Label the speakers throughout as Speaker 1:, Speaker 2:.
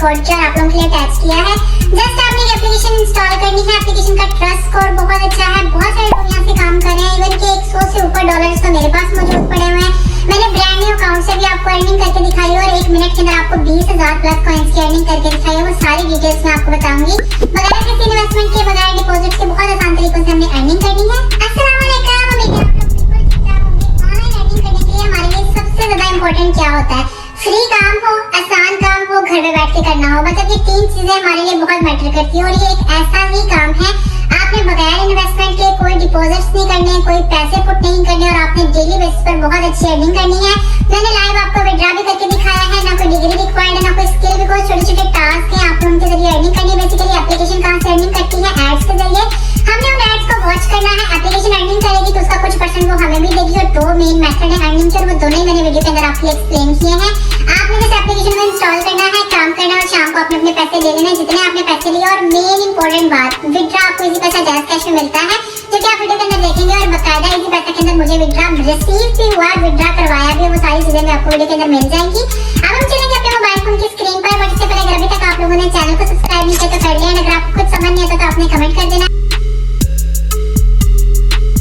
Speaker 1: Code किया और आप लोगों के लिए अटैच किया है। जस्ट आपने ये एप्लीकेशन इंस्टॉल करनी है। एप्लीकेशन का ट्रस्ट स्कोर बहुत अच्छा है, बहुत सारे लोग यहाँ से काम कर रहे हैं। इवन कि 100 से ऊपर डॉलर्स तो मेरे पास मौजूद पड़े हुए हैं। मैंने ब्रांड न्यू अकाउंट से भी आपको अर्निंग करके दिखाई और 1 मिनट के अंदर आपको 20,000 प्लस कॉइंस की अर्निंग करके दिखाई है। वो सारी डिटेल्स मैं आपको बताऊंगी। बगैर किसी इन्वेस्टमेंट के, बगैर डिपॉजिट के बहुत आसान तरीकों से हमने अर्निंग करनी है। अस्सलाम वालेकुम, उम्मीद है आप लोग बिल्कुल ठीक ठाक होंगे। ऑनलाइन अर्निंग करने के लिए हमारे लिए सबसे ज्यादा इंपॉर्टेंट क्या होता है? फ्री काम हो, आसान काम हो, घर में बैठ के करना हो। मतलब ये 3 चीजें हमारे लिए बहुत मैटर करती है और ये एक ऐसा ही काम है आपने बगैर इन्वेस्टमेंट के कोई डिपॉजिट्स नहीं करने, कोई पैसे पुट नहीं करने और आपने डेली बेसिस पर बहुत अच्छी अर्निंग करनी है। मैंने लाइव आपको विड्रॉ भी करके दिखाया है। ना कोई डिग्री रिक्वायर्ड है, ना कोई स्किल, भी कोई छोटे-छोटे टास्क हैं आप लोगों के जरिए अर्निंग करनी है। बेसिकली एप्लीकेशन कहां से अर्निंग करती है? एड्स के जरिए। हमने उन एड्स को वॉच करना है। एप्लीकेशन अर्निंग करेगी तो उसका कुछ परसेंट वो हमें भी देगी और 2 मेन मेथड है अर्निंग के और वो दोनों ही मैंने वीडियो के अंदर आपको एक्सप्लेन किए हैं। आपने जिस एप्लीकेशन में इंस्टॉल करना है, काम करना है और शाम को अपने पैसे ले लेना है जितने आपने पैसे लिए। और मेन इंपॉर्टेंट बात, विड्रॉ आपको इसी पैसा जैस कैश में मिलता है जो कि आप वीडियो के अंदर देखेंगे और बकायदा इसी पैसे के अंदर मुझे विड्रॉ रिसीव भी हुआ, विड्रॉ करवाया भी, वो सारी चीजें मैं आपको वीडियो के अंदर मिल जाएंगी। अब हम चलेंगे अपने मोबाइल फोन की स्क्रीन पर। बट इससे पहले अगर अभी तक आप लोगों ने चैनल को सब्सक्राइब नहीं किया तो कर लिया। अगर आपको कुछ समझ नहीं आता तो आपने कमेंट कर देना।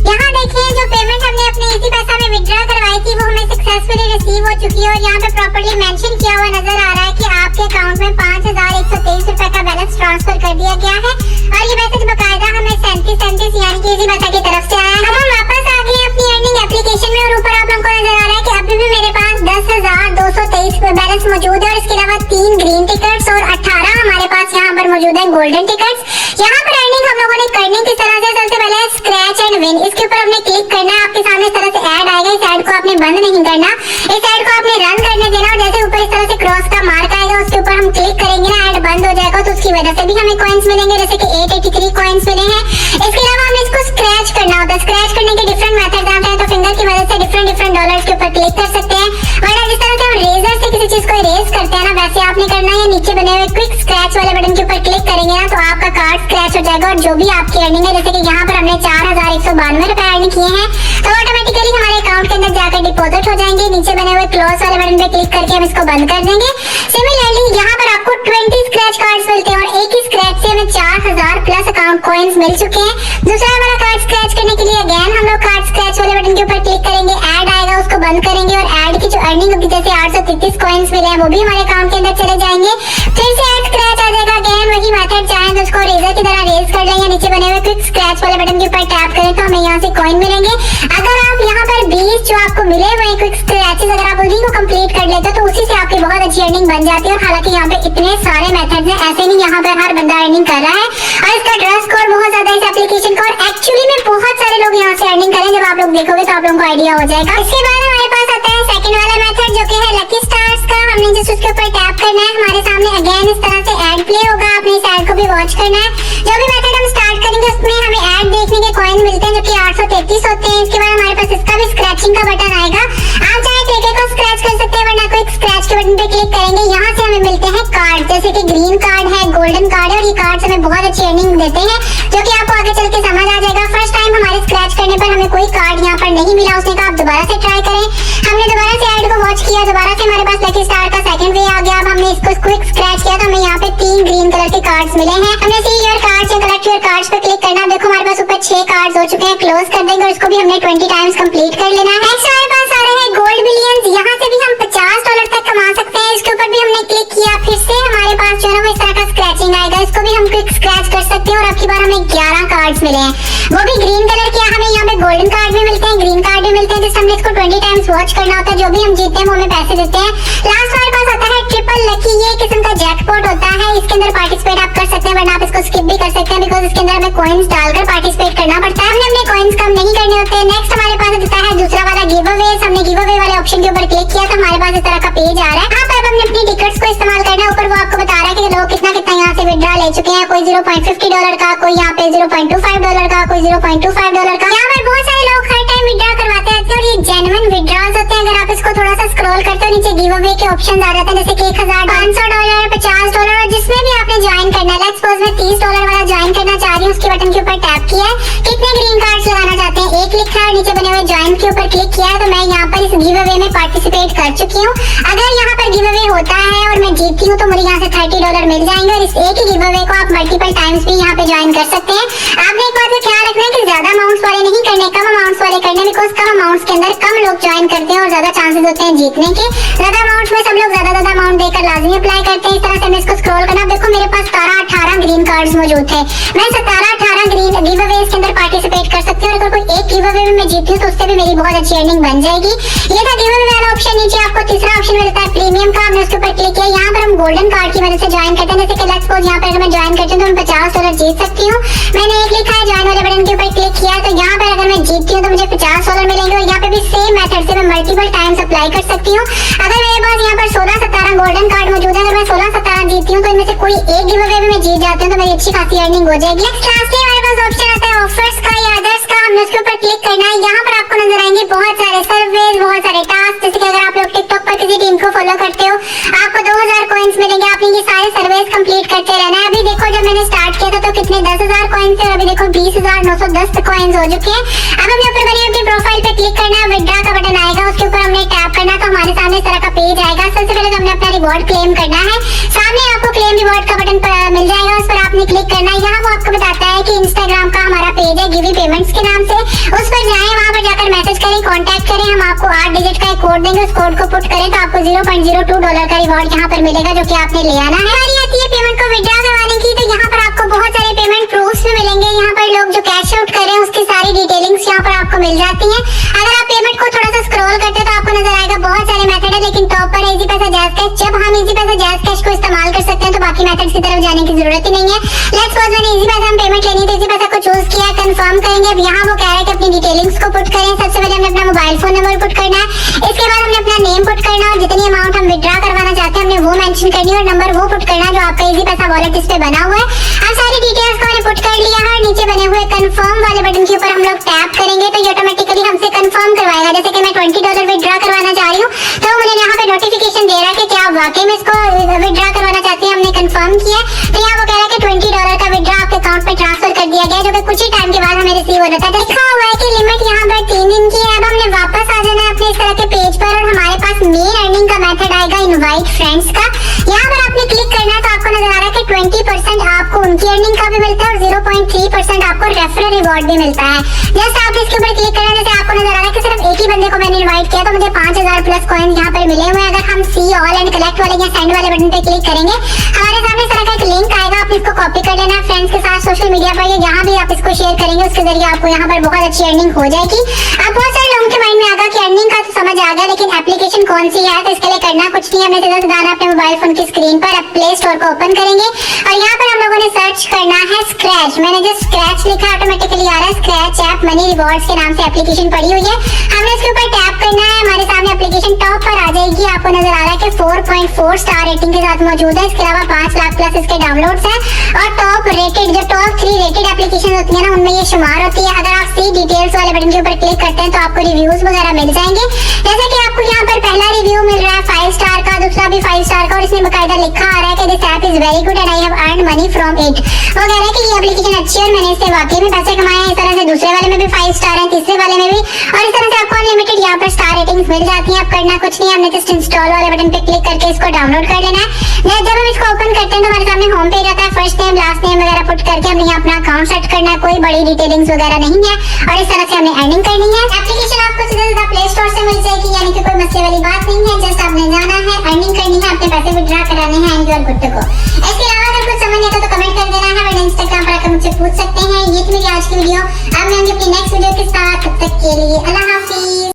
Speaker 1: यहाँ देखिए जो पेमेंट हमने अपने इसी पैसा में विड्रॉ करवाई थी वो हमें सक्सेसफुली रिसीव हो चुकी है और यहाँ पे प्रॉपर्ली मेंशन किया हुआ नजर आ रहा है कि आपके अकाउंट में 5,123 रुपए का बैलेंस ट्रांसफर कर दिया गया है। और ये मैसेज बकायदा हमें 37 यानी कि इसी पैसा की तरफ से आया है। अब हम वापस आ गए अपनी अर्निंग एप्लीकेशन में और ऊपर आप लोगों को नजर आ रहा है कि अभी भी मेरे पास 10,223 बैलेंस मौजूद है और इसके अलावा 3 ग्रीन टिकट्स और 18 हमारे पास यहाँ पर मौजूद है गोल्डन टिकट्स। यहाँ पर अर्निंग हम लोगों ने करनी किस तरह से? सबसे पहले स्क्रैच एंड विन, इसके ऊपर हमने क्लिक करना है। आपके सामने इस तरह से ऐड आएगा। इस ऐड को आपने बंद नहीं करना, इस ऐड को आपने रन करने देना और जैसे ऊपर इस तरह से क्रॉस का मार्क आएगा उसके ऊपर हम क्लिक करेंगे ना, ऐड बंद हो जाएगा तो उसकी वजह से भी हमें कॉइंस मिलेंगे, जैसे कि 883 कॉइंस मिले हैं। इसके अलावा हमें इसको स्क्रैच करना होता है। स्क्रैच करने के डिफरेंट मेथड्स आते हैं तो फिंगर की मदद से डिफरेंट डॉलर्स के ऊपर क्लिक कर सकते हैं। वरना जिस तरह से हम रेजर से किसी चीज को इरेज करते हैं ना, वैसे आपने करना है। नीचे बने हुए क्विक स्क्रैच वाले बटन के ऊपर क्लिक करेंगे ना तो आपका कार्ड स्क्रैच हो जाएगा और जो भी आपकी अर्निंग है, जैसे कि यहाँ पर हमने 4,192 रुपए अर्न किए हैं तो ऑटोमेटिकली हमारे अकाउंट के अंदर जाकर डिपॉजिट हो जाएंगे। नीचे बने हुए क्लोज वाले बटन पे क्लिक करके हम इसको बंद कर देंगे। सिमिलरली यहाँ पर आपको 20 स्क्रैच कार्ड्स मिलते हैं और एक ही स्क्रैच से हमें 4,000 प्लस अकाउंट कॉइंस मिल चुके हैं। दूसरा हमारा कार्ड स्क्रैच करने के लिए अगेन हम लोग कार्ड स्क्रैच वाले बटन के ऊपर क्लिक करेंगे, ऐड आएगा उसको बंद करेंगे और ऐड की जो अर्निंग होगी, जैसे 833 कॉइंस मिले हैं वो भी हमारे अकाउंट के अंदर चले जाएंगे। फिर से ऐड स्क्रैच आ जाएगा। अगेन वही मेथड, चाहे तो उसको रेजर की तरह रेज कर लेंगे। नीचे बने हुए क्विक स्क्रैच वाले बटन के ऊपर टैप करें तो हमें यहाँ से कॉइन मिलेंगे। अगर आप यहाँ पर 20 जो आपको मिले हुए क्विक स्क्रैचेस अगर आप उन्हीं को कंप्लीट कर लेते तो उसी से आपकी बहुत अच्छी अर्निंग बन जाती है। और हालांकि यहाँ पे इतने सारे मेथड्स हैं, ऐसे नहीं यहाँ पर हर बंदा अर्निंग कर रहा है और इसका ट्रस्ट स्कोर बहुत ज्यादा है इस एप्लीकेशन का और एक्चुअली में बहुत सारे लोग यहाँ से अर्निंग करें। जब आप लोग देखोगे तो आप लोगों को आइडिया हो जाएगा। इसके बाद हमारे पास आता है सेकंड वाला मेथड जो कि है लकी स्टार्स का। हमने जिस उसके ऊपर टैप करना है, हमारे सामने अगेन इस तरह से ऐड प्ले होगा। आपने इस ऐड को भी वॉच करना है। जो भी मेथड हम स्टार्ट करेंगे उसमें हमें ऐड देखने के कॉइन मिलते हैं जो कि 833 होते हैं। इसके बाद हमारे पास इसका भी स्क्रैचिंग का बटन आएगा। आप चाहे एक को स्क्रैच कर सकते हैं वरना कोई स्क्रैच के बटन पे क्लिक करेंगे। यहाँ से हमें मिलते हैं कार्ड, जैसे कि ग्रीन कार्ड है, गोल्डन कार्ड है और ये कार्ड हमें बहुत अच्छी अर्निंग देते हैं जो कि आपको आगे चल के समझ आ जाएगा। फर्स्ट टाइम हमारे स्क्रैच करने पर हमें कोई कार्ड यहाँ पर नहीं मिला, उसने कहा आप दोबारा से ट्राई करें। हमने दोबारा से ऐड को वॉच किया, दोबारा से हमारे पास लकी स्टार का सेकंड वे आ गया। अब हमने इसको क्विक स्क्रैच किया तो हमें यहाँ पे 3 ग्रीन कलर के कार्ड्स मिले हैं। हमने सी योर कार्ड्स या कलेक्ट योर कार्ड्स पे क्लिक करना। देखो हमारे पास ऊपर 6 कार्ड्स हो चुके हैं। क्लोज कर देंगे और इसको भी हमने 20 टाइम्स कंप्लीट कर लेना है। नेक्स्ट हमारे पास आ रहे हैं गोल्ड बिलियंस। यहाँ से भी हम $50 तक कमा सकते हैं। इसके ऊपर भी हमने क्लिक किया, फिर से हमारे पास जो है वो इस तरह का स्क्रैचिंग आएगा। इसको भी हम क्विक स्क्रैच कर सकते हैं और अब की बार हमें 11 कार्ड्स मिले हैं, वो भी ग्रीन कलर के। हमें यहाँ पे गोल्डन कार्ड भी मिलते हैं, ग्रीन कार्ड भी मिलते हैं, जिससे हमने इसको 20 टाइम्स वॉच करना होता है। जो भी हम जीतते हैं वो हमें पैसे देते हैं। लास्ट हमारे पास आता है ट्रिपल लकी। ये किस्म का जैकपॉट होता है, इसके अंदर पार्टिसिपेट आप कर सकते हैं वरना आप इसको स्किप भी कर सकते हैं बिकॉज इसके अंदर हमें कॉइंस डालकर पार्टिसिपेट करना पड़ता है। हमने अपने कॉइंस कम नहीं करने होते। नेक्स्ट हमारे पास आता है दूसरा वाला गिव अवे। हमने गिव अवे वाले ऑप्शन के ऊपर क्लिक किया तो हमारे पास इस तरह का पेज आ रहा है। यहाँ पर हमने अपनी टिकट्स को इस्तेमाल करना है। ऊपर वो आपको बता रहा है कि लोग कितना यहाँ से विड्रॉ ले चुके हैं। कोई $0.50 का, कोई यहाँ पे $0.25 का, कोई $0.25 का। यहाँ पर बहुत सारे लोग हर टाइम विड्रॉ करवाते हैं और ये जेन्युइन विड्रॉल्स होते हैं। अगर आप इसको थोड़ा सा स्क्रॉल करते हो नीचे गिव अवे के ऑप्शन आ जाते हैं, जैसे कि $1,000, $500, $50 और जिसमें भी आपने ज्वाइन करना है। लेट्स सपोज मैं $30 वाला ज्वाइन करना चाह रही रही हूँ उसके बटन के ऊपर टैप किया है। कितने ग्रीन कार्ड्स लगाना चाहते हैं, एक लिखा है और नीचे बने हुए ज्वाइन के ऊपर क्लिक किया है। तो मैं यहाँ पर इस गिव अवे में पार्टिसिपेट कर चुकी हूँ। अगर यहाँ पर गिव अवे होता है और मैं जीतती हूँ तो मुझे यहाँ से $30 मिल जाएंगे और इस एक ही गिव अवे को आप मल्टीपल टाइम्स भी यहाँ पे ज्वाइन कर सकते हैं। आपने एक बात का ख्याल रखना है कि ज्यादा अमाउंट्स वाले नहीं करने, कम अमाउंट्स वाले करने, बिकॉज कम अमाउंट्स के अंदर कम लोग ज्वाइन करते हैं और ज्यादा चांसेस होते हैं जीतने के। ज्यादा अमाउंट्स में सब लोग ज्यादा अमाउंट देकर लाजमी अप्लाई करते हैं। इस तरह से मैं इसको स्क्रॉल करना, देखो मेरे पास 17-18 ग्रीन कार्ड्स मौजूद थे। मैं 17-18 ग्रीन गिव अवे के अंदर पार्टिसिपेट कर सकती हूँ। अगर कोई एक गिव अवे में मैं जीतती हूँ तो उससे भी मेरी बहुत अच्छी अर्निंग बन जाएगी। ये था गिव अवे वाला ऑप्शन। नीचे आपको तीसरा ऑप्शन मिलता है प्रीमियम का, हमने उसके ऊपर क्लिक किया। यहाँ पर हम गोल्डन कार्ड की मदद से ज्वाइन करते हैं। जैसे कि लेट्स सपोज यहाँ पर अगर मैं ज्वाइन करती हूँ तो मैं $50 जीत सकती हूँ। मैंने एक लिखा है ज्वाइन वाले बटन के ऊपर क्लिक किया, तो यहाँ पर अगर मैं जीतती हूँ तो मुझे $50 मिलेंगे और यहाँ पे भी सेम मेथड से मैं मल्टीपल टाइम्स अप्लाई कर सकती हूँ। अगर मेरे पास यहाँ पर 16-17 गोल्डन कार्ड मौजूद है, अगर मैं 16-17 जीतती हूँ तो इनमें से कोई एक गिव अवे में मैं जीत जाती हूँ तो मेरी अच्छी खासी अर्निंग हो जाएगी। लास्टली हमारे पास ऑप्शन आता है ऑफर्स का या अदर्स का, हमने उसके ऊपर क्लिक करना है। यहाँ पर आपको नजर आएंगे बहुत सारे सर्वेज, बहुत सारे टास्क। जैसे कि अगर आप लोग टिकटॉक पर किसी टीम को फॉलो करते हो आपको 2000 कॉइन्स मिलेंगे। आपने ये सारे सर्वेज कंप्लीट करते रहना है। अभी देखो जब मैंने स्टार्ट किया था तो कितने 10,000 कॉइन्स थे और अभी देखो 20,910 कॉइन्स हो चुके हैं। अब हमें ऊपर बनी हुई प्रोफाइल पे क्लिक करना है, विड्रॉ का बटन आएगा, उसके ऊपर हमने टैप करना तो हमारे सामने इस तरह का पेज आएगा। सबसे पहले तो हमने अपना रिवॉर्ड क्लेम करना है। सामने आपको क्लेम रिवॉर्ड का बटन मिल जाएगा, उस पर आपने क्लिक करना है। यहाँ वो आपको बताता है कि इंस्टाग्राम का हमारा पेज है गिवी पेमेंट्स के नाम से, उस पर जाएं, वहाँ पर जाकर मैसेज करें, कांटेक्ट करें। हम आपको 8 डिजिट का एक कोड देंगे, उस कोड को पुट करें तो आपको $0.02 का रिवॉर्ड यहाँ पर मिलेगा जो कि आपने ले आना है। हमारी आती है पेमेंट को विड्रॉ करवाने की, तो यहाँ पर आपको बहुत सारे पेमेंट प्रूफ्स भी मिलेंगे। यहाँ पर लोग जो कैश आउट कर रहे हैं उसकी सारी डिटेलिंग्स यहाँ पर आपको मिल जाती है। अगर आप पेमेंट को थोड़ा सा स्क्रॉल करते हैं तो आपको नजर आएगा बहुत सारे मेथड है, लेकिन टॉप पर इजी पैसा जैज़ कैश। जब हम इजी पैसा जैज़ कैश को इस्तेमाल कर सकते हैं तो बाकी मेथड्स की तरफ जाने की जरूरत ही नहीं है। लेट्स सपोज मैंने इजी पैसा हम पेमेंट लेनी है तो इजी पैसा को चूज किया, कंफर्म करेंगे। अब यहाँ वो कह रहा है कि अपनी डिटेलिंग्स को पुट करें। सबसे पहले हमने अपना मोबाइल फोन नंबर पुट करना है, इसके बाद हमने अपना नेम पुट करना और जितनी अमाउंट हम विड्रॉ करवाना चाहते हैं हमने वो मेंशन करनी है और नंबर वो पुट करना जो आपका इजी पैसा वॉलेट इस पे बना हुआ है। अब सारी डिटेल्स को हमने पुट कर लिया है और नीचे बने हुए कंफर्म वाले बटन के ऊपर हम लोग टैप करेंगे तो ये ऑटोमेटिकली हमसे कंफर्म करवाएगा। जैसे कि मैं $20 विड्रॉ करवाना चाह रही हूँ तो मुझे यहाँ पे नोटिफिकेशन दे रहा है कि क्या आप वाकई में इसको विड्रॉ करवाना चाहते हैं। हमने कंफर्म किया तो यहाँ वो कह रहा है कि $20 का विड्रॉ आपके अकाउंट में ट्रांसफर कर दिया गया, जो कि कुछ ही टाइम के बाद हमें रिसीव हो जाता है। लिखा हुआ है कि लिमिट यहाँ पर 3 दिन की है। अब हमने वापस आ जाना है अपने इस तरह के पेज पर और हमारे पास मेन अर्निंग का मेथड आएगा इनवाइट फ्रेंड्स का। यहाँ पर आपने क्लिक करना है तो आपको नजर आ रहा है कि 20% आपको उनकी अर्निंग का भी मिलता है और 0.3% आपको रेफरल रिवॉर्ड भी मिलता है। जस्ट आप इसके ऊपर क्लिक करना, जैसे आपको नजर आ रहा है कि सिर्फ एक ही बंदे को मैंने इनवाइट किया तो मुझे 5000 प्लस कॉइन्स यहाँ पर मिले हुए हैं। अगर हम सी ऑल एंड कलेक्ट वाले या सेंड वाले बटन पे क्लिक करेंगे हमारे सामने इस तरह का एक लिंक आएगा, आप इसको कॉपी कर लेना फ्रेंड्स के साथ सोशल मीडिया पर या जहाँ भी आप इसको शेयर करेंगे उसके जरिए आपको यहाँ पर बहुत अच्छी अर्निंग हो जाएगी। अब बहुत सारे लोगों के माइंड में आगा कि अर्निंग का तो समझ आ गया लेकिन एप्लीकेशन कौन सी है, तो इसके लिए करना कुछ नहीं है, हमें सीधा जाना अपने मोबाइल फोन की स्क्रीन पर प्ले स्टोर को ओपन करेंगे और यहाँ पर हम लोगों ने सर्च करना है स्क्रैच। मैंने जो स्क्रैच लिखा ऑटोमेटिकली आ रहा है, स्क्रैच ऐप मनी रिवॉर्ड्स के नाम से एप्लीकेशन पड़ी हुई है। हमने इसके ऊपर टैप करना है, हमारे सामने एप्लीकेशन टॉप पर आ जाएगी। आपको नजर आ रहा है कि 4.4 स्टार रेटिंग के साथ मौजूद है। इसके अलावा 5 लाख प्लस इसके डाउनलोड्स हैं और टॉप रेटेड जो टॉप 3 रेटेड एप्लीकेशन होती है ना उनमें ये शुमार होती है। अगर आप सी डिटेल्स वाले बटन के ऊपर क्लिक करते हैं तो आपको रिव्यूज वगैरह मिल जाएंगे। जैसे कि आपको यहाँ पर पहला रिव्यू मिल रहा है 5 स्टार का, दूसरा भी 5 स्टार का और इसमें बकायदा लिखा आ रहा है कि this app is very good and I have earned money from it. वो कह रहे हैं कि ये एप्लीकेशन अच्छी है और मैंने इससे वाकई में पैसे कमाए हैं। इस तरह से दूसरे वाले में भी 5 स्टार है, तीसरे वाले में भी, और इस तरह से आपको अनलिमिटेड यहाँ पर स्टार रेटिंग्स मिल जाती है। अब करना कुछ नहीं है, हमने जस्ट इंस्टॉल वाले बटन पे क्लिक करके इसको डाउनलोड कर लेना है। जब हम इसको ओपन करते हैं तो हमारे सामने होम पेज आता है, फर्स्ट नेम लास्ट नेम वगैरह पुट करके हमने यहाँ अपना अकाउंट सेट करना है, कोई बड़ी डिटेलिंग्स वगैरह नहीं है और इस तरह से हमने अर्निंग करनी है। एप्लीकेशन आपको सीधा प्ले स्टोर से मिल जाएगी, यानी कि कोई मसले वाली बात नहीं है। जस्ट आपने जाना है, अर्निंग करनी है, अपने पैसे विड्रॉ कराने हैं and you are good to go. इसके अलावा अगर कुछ समझ नहीं आता तो कमेंट कर देना है, वरना इंस्टाग्राम पर आकर मुझसे पूछ सकते हैं। ये थी मेरी आज की वीडियो। अब मैं अपनी नेक्स्ट वीडियो के साथ, तब तक के लिए अल्लाह हाफिज।